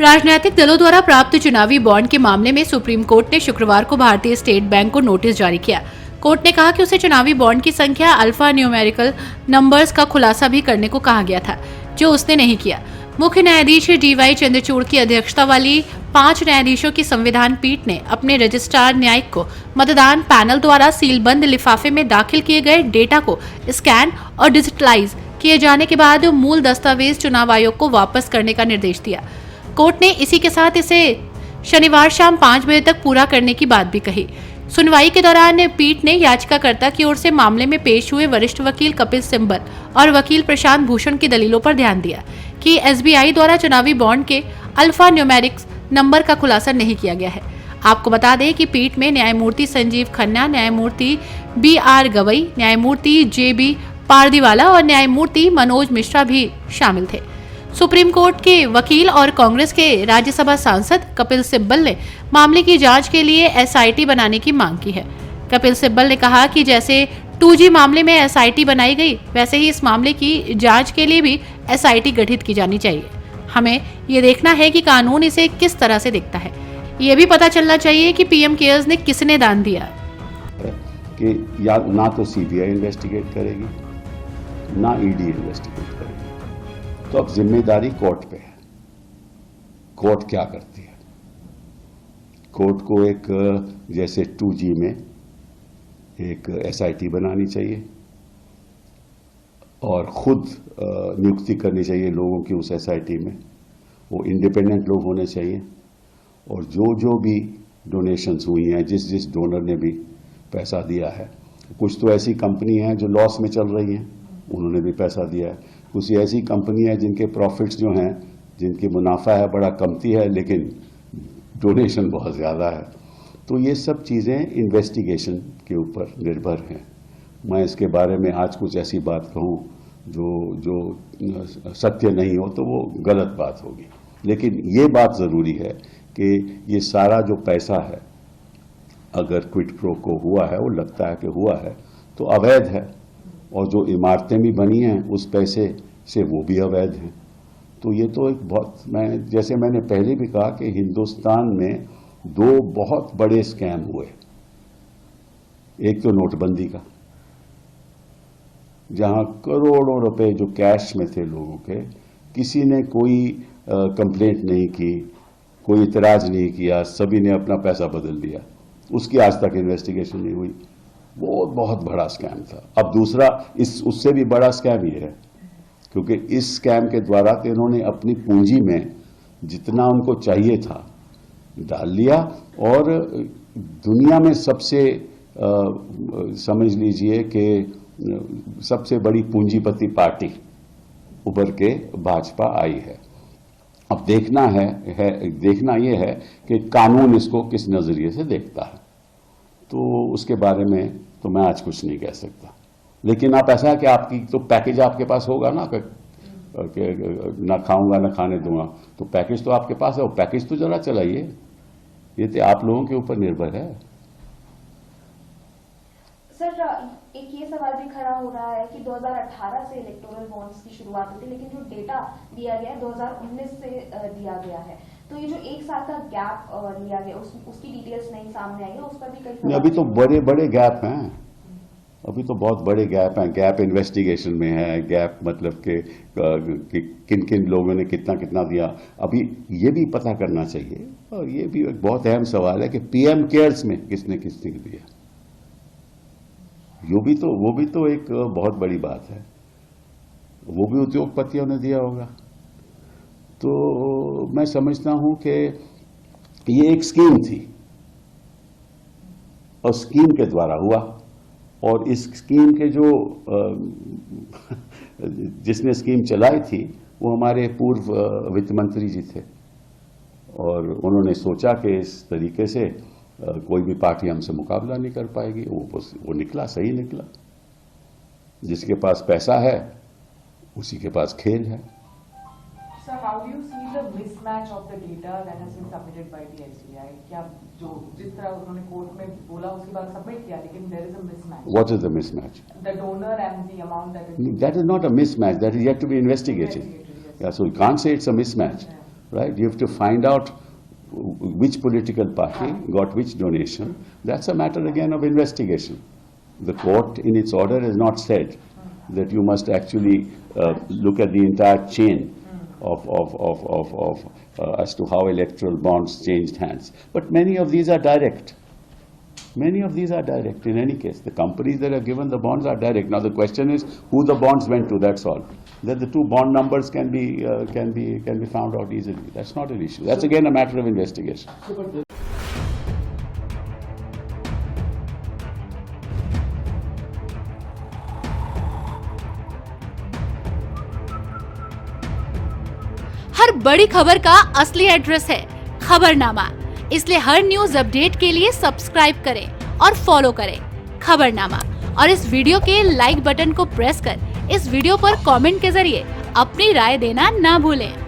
राजनीतिक दलों द्वारा प्राप्त चुनावी बॉन्ड के मामले में सुप्रीम कोर्ट ने शुक्रवार को भारतीय स्टेट बैंक को नोटिस जारी किया। कोर्ट ने कहा कि उसे चुनावी बॉन्ड की संख्या अल्फा न्यूमेरिकल नंबर्स का खुलासा भी करने को कहा गया था, जो उसने नहीं किया। मुख्य न्यायाधीश DY चंद्रचूड़ की अध्यक्षता वाली 5 न्यायाधीशों की संविधान पीठ ने अपने रजिस्ट्रार न्यायिक को मतदान पैनल द्वारा सीलबंद लिफाफे में दाखिल किए गए डेटा को स्कैन और डिजिटलाइज किए जाने के बाद मूल दस्तावेज चुनाव आयोग को वापस करने का निर्देश दिया। कोर्ट ने इसी के साथ इसे शनिवार शाम 5 बजे तक पूरा करने की बात भी कही। सुनवाई के दौरान पीठ ने याचिकाकर्ता की ओर से मामले में पेश हुए वरिष्ठ वकील कपिल सिब्बल और वकील प्रशांत भूषण की दलीलों पर ध्यान दिया कि SBI द्वारा चुनावी बॉन्ड के अल्फा न्यूमेरिक्स नंबर का खुलासा नहीं किया गया है। आपको बता दें कि पीठ में न्यायमूर्ति संजीव खन्ना, न्यायमूर्ति BR गवई, न्यायमूर्ति JB पारदीवाला और न्यायमूर्ति मनोज मिश्रा भी शामिल थे। सुप्रीम कोर्ट के वकील और कांग्रेस के राज्यसभा सांसद कपिल सिब्बल ने मामले की जांच के लिए SIT बनाने की मांग की है। कपिल सिब्बल ने कहा कि जैसे 2G मामले में SIT बनाई गई, वैसे ही इस मामले की जांच के लिए भी SIT गठित की जानी चाहिए। हमें ये देखना है कि कानून इसे किस तरह से देखता है। ये भी पता चलना चाहिए कि PM केयर्स ने किसने दान दिया। कि या ना तो CBI इन्वेस्टिगेट करेगी, ना ED इन्वेस्टिगेट करेगी, तो अब जिम्मेदारी कोर्ट पे है। कोर्ट क्या करती है? कोर्ट को एक जैसे 2G में एक SIT बनानी चाहिए और खुद नियुक्ति करनी चाहिए लोगों की उस SIT में। वो इंडिपेंडेंट लोग होने चाहिए और जो भी डोनेशंस हुई हैं, जिस डोनर ने भी पैसा दिया है, कुछ तो ऐसी कंपनी हैं जो लॉस में चल रही हैं, उन्होंने भी पैसा दिया है। कुछ ऐसी कंपनी है जिनके प्रॉफिट्स जो हैं, जिनकी मुनाफा है बड़ा कमती है, लेकिन डोनेशन बहुत ज़्यादा है। तो ये सब चीज़ें इन्वेस्टिगेशन के ऊपर निर्भर हैं। मैं इसके बारे में आज कुछ ऐसी बात कहूँ जो सत्य नहीं हो तो वो गलत बात होगी। लेकिन ये बात ज़रूरी है कि ये सारा जो पैसा है, अगर क्विड प्रो को हुआ है, वो लगता है कि हुआ है, तो अवैध है। और जो इमारतें भी बनी हैं उस पैसे से, वो भी अवैध हैं। तो ये तो एक बहुत, जैसे मैंने पहले भी कहा कि हिंदुस्तान में 2 बहुत बड़े स्कैम हुए। एक तो नोटबंदी का, जहां करोड़ों रुपए जो कैश में थे लोगों के, किसी ने कोई कंप्लेंट नहीं की, कोई इतराज नहीं किया, सभी ने अपना पैसा बदल दिया, उसकी आज तक इन्वेस्टिगेशन नहीं हुई। वो बहुत बड़ा स्कैम था। अब दूसरा उससे भी बड़ा स्कैम ये है, क्योंकि इस स्कैम के द्वारा तो इन्होंने अपनी पूंजी में जितना उनको चाहिए था डाल लिया और दुनिया में सबसे समझ लीजिए कि सबसे बड़ी पूंजीपति पार्टी उभर के भाजपा आई है। अब देखना ये है कि कानून इसको किस नजरिए से देखता है। तो उसके बारे में तो मैं आज कुछ नहीं कह सकता। लेकिन आप ऐसा है कि आपकी तो पैकेज आपके पास होगा ना, कि ना खाऊंगा ना खाने दूंगा, तो पैकेज तो आपके पास है, वो पैकेज तो जरा चलाइए। ये तो आप लोगों के ऊपर निर्भर है। सर, एक ये सवाल भी खड़ा हो रहा है कि 2018 से इलेक्टोरल बॉन्ड्स की शुरुआत हुई थी, लेकिन जो डेटा दिया गया है 2019 से दिया गया है। तो ये जो 1 साल का गैप लिया गया, उसकी डिटेल्स नहीं सामने आई है, उस पर भी कई अभी तो बड़े गैप हैं। अभी तो बहुत बड़े गैप हैं। गैप इन्वेस्टिगेशन में है, गैप मतलब कि किन लोगों ने कितना दिया। अभी ये भी पता करना चाहिए, और ये भी एक बहुत अहम सवाल है कि PM केयर्स में किसने दिया। वो भी तो एक बहुत बड़ी बात है। वो भी उद्योगपतियों ने दिया होगा। तो मैं समझता हूं कि ये एक स्कीम थी और स्कीम के द्वारा हुआ, और इस स्कीम के जो जिसने स्कीम चलाई थी वो हमारे पूर्व वित्त मंत्री जी थे, और उन्होंने सोचा कि इस तरीके से कोई भी पार्टी हमसे मुकाबला नहीं कर पाएगी। वो निकला, सही निकला। जिसके पास पैसा है उसी के पास खेल है। Sir, how do you see the mismatch of the data that has been submitted by the SBI? क्या जो जिस तरह उन्होंने कोर्ट में बोला उसके बाद सबमिट किया, लेकिन there is a mismatch. What is the mismatch? The donor and the amount that is. That is not a mismatch. That is yet to be investigated. Yes. Yeah, so you can't say it's a mismatch. Yeah. right? You have to find out which political party got which donation. That's a matter again of investigation. The court in its order has not said that you must actually look at the entire chain of as to how electoral bonds changed hands. But many of these are direct. Many of these are direct in any case. The companies that are given the bonds are direct. Now the question is who the bonds went to, that's all. Then the two bond numbers can be found out easily. That's not an issue. That's again a matter of investigation. हर बड़ी खबर का असली address है खबरनामा, इसलिए हर news update के लिए subscribe करें और फॉलो करें खबरनामा और इस वीडियो के लाइक बटन को प्रेस कर इस वीडियो पर कमेंट के जरिए अपनी राय देना ना भूलें।